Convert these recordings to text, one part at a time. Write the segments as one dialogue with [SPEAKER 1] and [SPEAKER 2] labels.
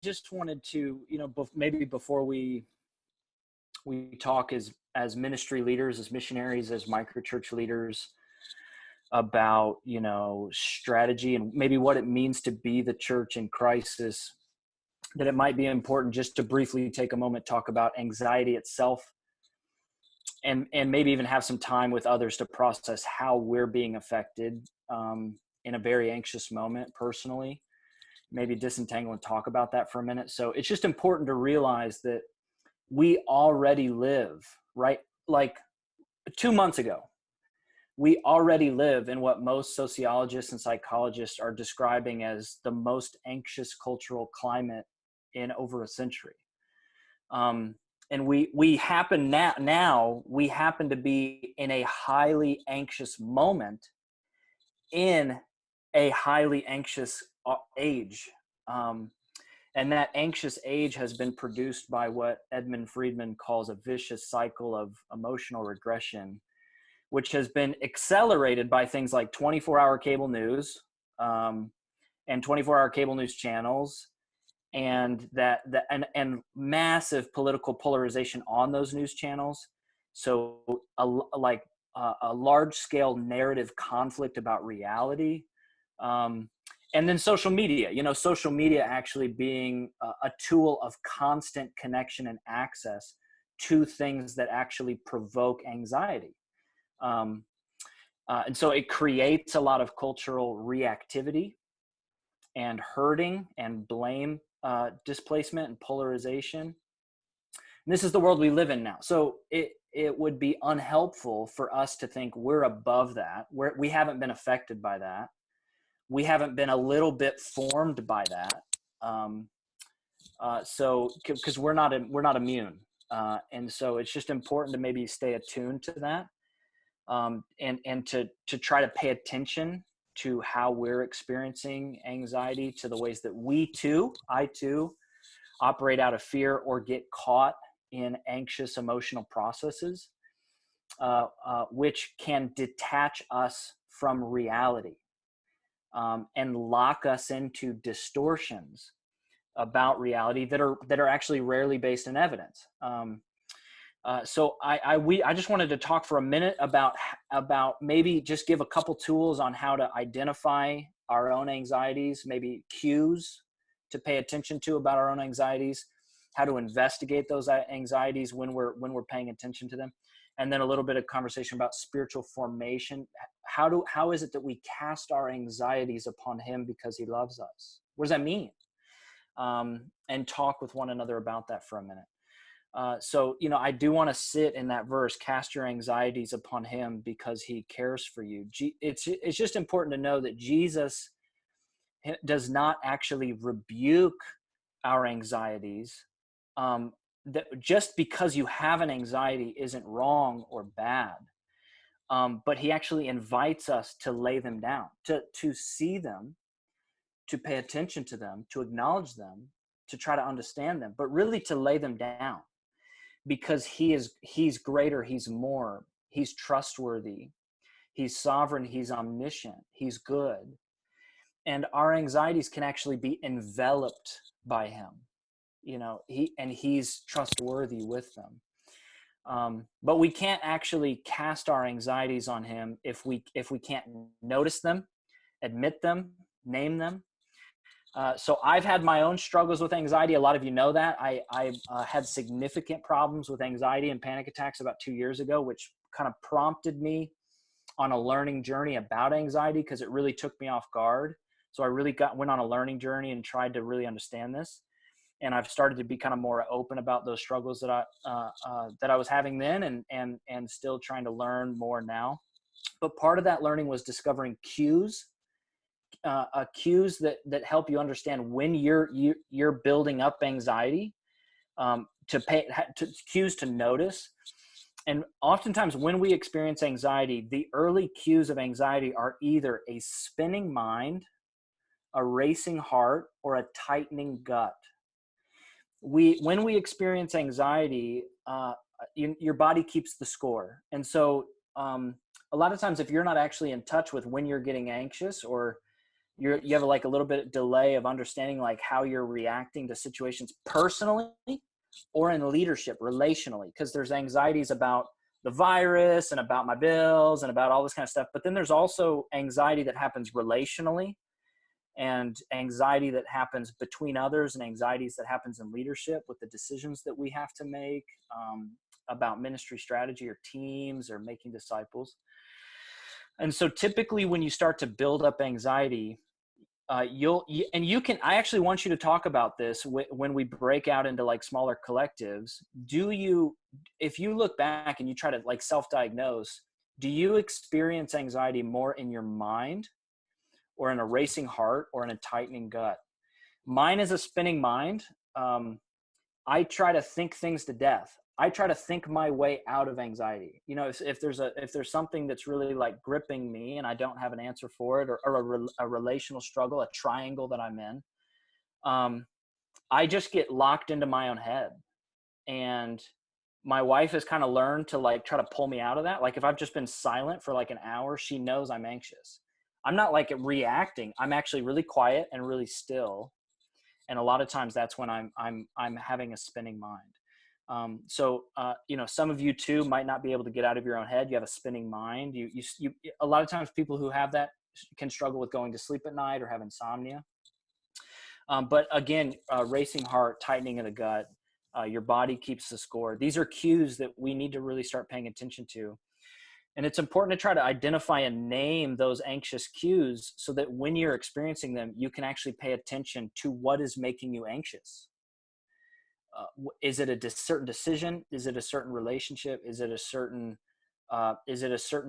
[SPEAKER 1] just wanted to, maybe before we talk as ministry leaders, as missionaries, as microchurch leaders about, strategy and maybe what it means to be the church in crisis, that it might be important just to briefly take a moment, talk about anxiety itself, and maybe even have some time with others to process how we're being affected in a very anxious moment personally. Maybe disentangle and talk about that for a minute. So it's just important to realize that we already live, right? Like 2 months ago, we already live in what most sociologists and psychologists are describing as the most anxious cultural climate in over a century. And we happen we happen to be in a highly anxious moment in a highly anxious age. And that anxious age has been produced by what Edmund Friedman calls a vicious cycle of emotional regression, which has been accelerated by things like 24-hour cable news and 24-hour cable news channels, and and massive political polarization on those news channels. So a large-scale narrative conflict about reality. And then social media, social media actually being a tool of constant connection and access to things that actually provoke anxiety. And so it creates a lot of cultural reactivity and hurting and blame, displacement and polarization. And this is the world we live in now. So it would be unhelpful for us to think we're above that. We haven't been affected by that. We haven't been a little bit formed by that. So because we're not immune. And so it's just important to maybe stay attuned to that. And to try to pay attention to how we're experiencing anxiety, to the ways that I too, operate out of fear or get caught in anxious emotional processes, which can detach us from reality, and lock us into distortions about reality that are actually rarely based in evidence. So I just wanted to talk for a minute about maybe just give a couple tools on how to identify our own anxieties, maybe cues to pay attention to about our own anxieties, how to investigate those anxieties when we're paying attention to them, and then a little bit of conversation about spiritual formation. How is it that we cast our anxieties upon him because he loves us? What does that mean? And talk with one another about that for a minute. So, I do want to sit in that verse, cast your anxieties upon him because he cares for you. It's just important to know that Jesus does not actually rebuke our anxieties. That just because you have an anxiety isn't wrong or bad. But he actually invites us to lay them down, to see them, to pay attention to them, to acknowledge them, to try to understand them, but really to lay them down. Because he's greater, he's more, he's trustworthy, he's sovereign, he's omniscient, he's good. And our anxieties can actually be enveloped by him, he's trustworthy with them. But we can't actually cast our anxieties on him if we can't notice them, admit them, name them. So I've had my own struggles with anxiety. A lot of you know that. I had significant problems with anxiety and panic attacks about 2 years ago, which kind of prompted me on a learning journey about anxiety because it really took me off guard. So I really went on a learning journey and tried to really understand this. And I've started to be kind of more open about those struggles that I was having then, and still trying to learn more now. But part of that learning was discovering cues that help you understand when you're building up anxiety, cues to notice. And oftentimes when we experience anxiety, the early cues of anxiety are either a spinning mind, a racing heart, or a tightening gut. When we experience anxiety, your body keeps the score. And so a lot of times if you're not actually in touch with when you're getting anxious, or you have like a little bit of delay of understanding like how you're reacting to situations personally or in leadership relationally, because there's anxieties about the virus and about my bills and about all this kind of stuff. But then there's also anxiety that happens relationally, and anxiety that happens between others, and anxieties that happens in leadership with the decisions that we have to make about ministry strategy or teams or making disciples. And so typically when you start to build up anxiety, I actually want you to talk about this when we break out into like smaller collectives. If you look back and you try to like self-diagnose, do you experience anxiety more in your mind, or in a racing heart, or in a tightening gut? Mine is a spinning mind. I try to think things to death. I try to think my way out of anxiety. You know, if there's something that's really like gripping me and I don't have an answer for it, or a relational struggle, a triangle that I'm in, I just get locked into my own head. And my wife has kind of learned to like try to pull me out of that. Like if I've just been silent for like an hour, she knows I'm anxious. I'm not like reacting. I'm actually really quiet and really still. And a lot of times that's when I'm having a spinning mind. You know, some of you too might not be able to get out of your own head. You have a spinning mind. You a lot of times people who have that can struggle with going to sleep at night or have insomnia. But again, racing heart, tightening of the gut, your body keeps the score. These are cues that we need to really start paying attention to. And it's important to try to identify and name those anxious cues so that when you're experiencing them, you can actually pay attention to what is making you anxious. Is it a certain decision? Is it a certain relationship? Is it a certain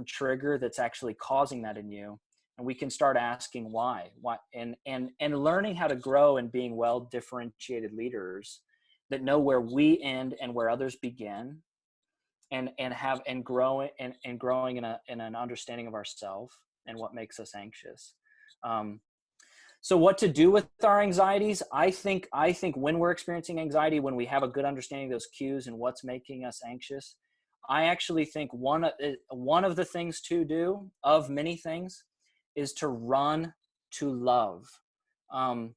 [SPEAKER 1] trigger that's actually causing that in you? And we can start asking why, and learning how to grow and being well differentiated leaders that know where we end and where others begin. And growing in an understanding of ourselves and what makes us anxious. So what to do with our anxieties? I think when we're experiencing anxiety, when we have a good understanding of those cues and what's making us anxious, I actually think one of the things to do, of many things, is to run to love. 1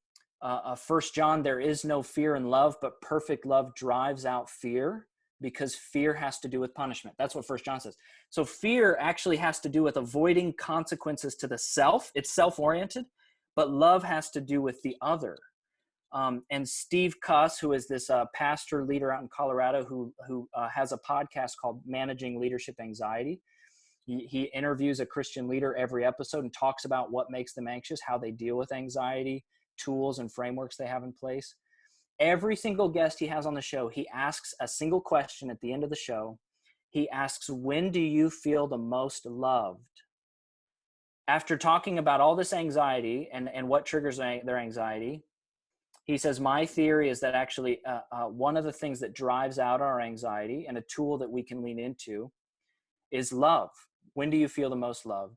[SPEAKER 1] John, there is no fear in love, but perfect love drives out fear, because fear has to do with punishment. That's what 1 John says. So fear actually has to do with avoiding consequences to the self. It's self-oriented, but love has to do with the other. And Steve Cuss, who is this pastor leader out in Colorado, who has a podcast called Managing Leadership Anxiety. He interviews a Christian leader every episode and talks about what makes them anxious, how they deal with anxiety, tools and frameworks they have in place. Every single guest he has on the show, he asks a single question at the end of the show. He asks, when do you feel the most loved? After talking about all this anxiety and what triggers their anxiety, he says, my theory is that actually one of the things that drives out our anxiety, and a tool that we can lean into, is love. When do you feel the most loved?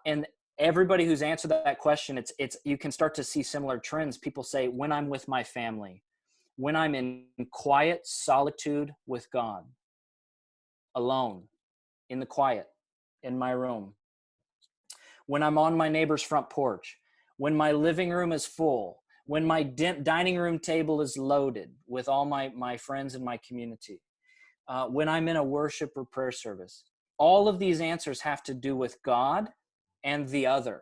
[SPEAKER 1] And everybody who's answered that question, it's you can start to see similar trends. People say, when I'm with my family, when I'm in quiet solitude with God, alone, in the quiet, in my room, when I'm on my neighbor's front porch, when my living room is full, when my dining room table is loaded with all my friends in my community, when I'm in a worship or prayer service. All of these answers have to do with God and the other,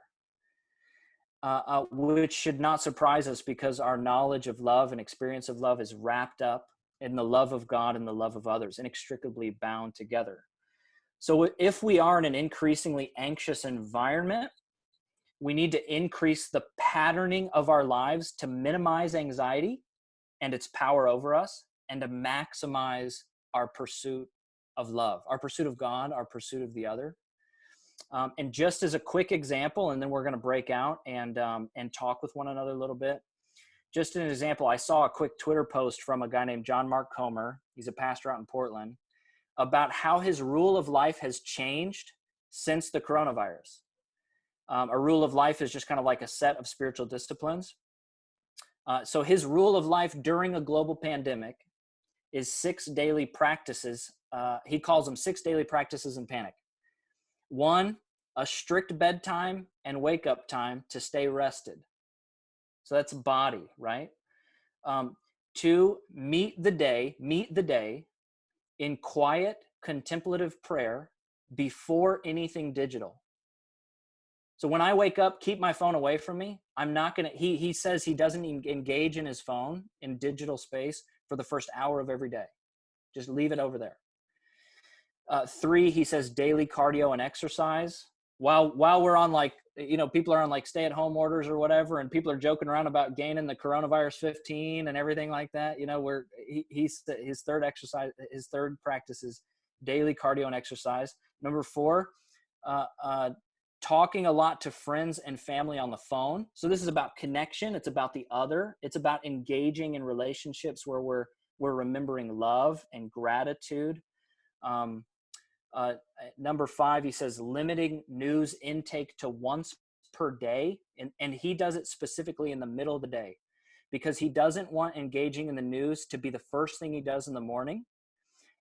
[SPEAKER 1] which should not surprise us, because our knowledge of love and experience of love is wrapped up in the love of God and the love of others, inextricably bound together. So if we are in an increasingly anxious environment, we need to increase the patterning of our lives to minimize anxiety and its power over us, and to maximize our pursuit of love, our pursuit of God, our pursuit of the other. And just as a quick example, and then we're going to break out and talk with one another a little bit. Just an example, I saw a quick Twitter post from a guy named John Mark Comer. He's a pastor out in Portland, about how his rule of life has changed since the coronavirus. A rule of life is just kind of like a set of spiritual disciplines. So his rule of life during a global pandemic is 6 daily practices. He calls them 6 daily practices in panic. 1, a strict bedtime and wake up time to stay rested. So that's body, right? 2, meet the day in quiet, contemplative prayer before anything digital. So when I wake up, keep my phone away from me. I'm not going to, he says he doesn't engage in his phone in digital space for the first hour of every day. Just leave it over there. 3, he says daily cardio and exercise. While we're on like, people are on like stay-at-home orders or whatever, and people are joking around about gaining the coronavirus 15 and everything like that. His third practice is daily cardio and exercise. Number 4, talking a lot to friends and family on the phone. So this is about connection. It's about the other. It's about engaging in relationships where we're remembering love and gratitude. Number 5, he says limiting news intake to once per day. And he does it specifically in the middle of the day because he doesn't want engaging in the news to be the first thing he does in the morning.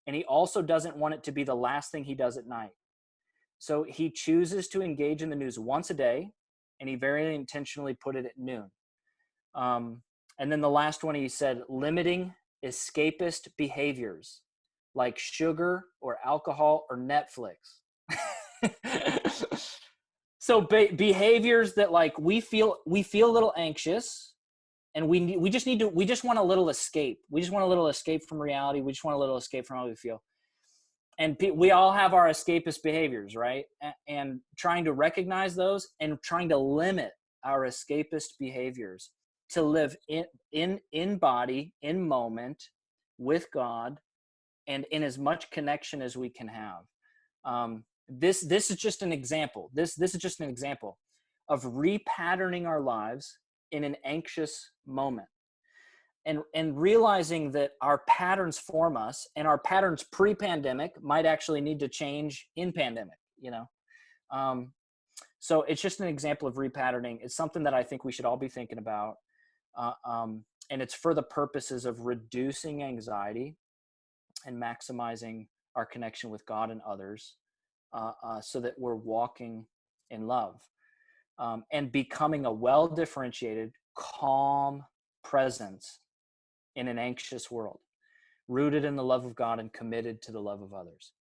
[SPEAKER 1] And he also doesn't want it to be the last thing he does at night. So he chooses to engage in the news once a day, and he very intentionally put it at noon. And then the last one, he said limiting escapist behaviors like sugar or alcohol or Netflix. So behaviors that like we feel a little anxious, and we just want a little escape. We just want a little escape from reality. We just want a little escape from how we feel. And we all have our escapist behaviors, right? And trying to recognize those and trying to limit our escapist behaviors to live in body, in moment, with God, and in as much connection as we can have. This is just an example. This is just an example of repatterning our lives in an anxious moment. And realizing that our patterns form us, and our patterns pre-pandemic might actually need to change in pandemic, So it's just an example of repatterning. It's something that I think we should all be thinking about. And it's for the purposes of reducing anxiety and maximizing our connection with God and others, so that we're walking in love, and becoming a well-differentiated, calm presence in an anxious world, rooted in the love of God and committed to the love of others.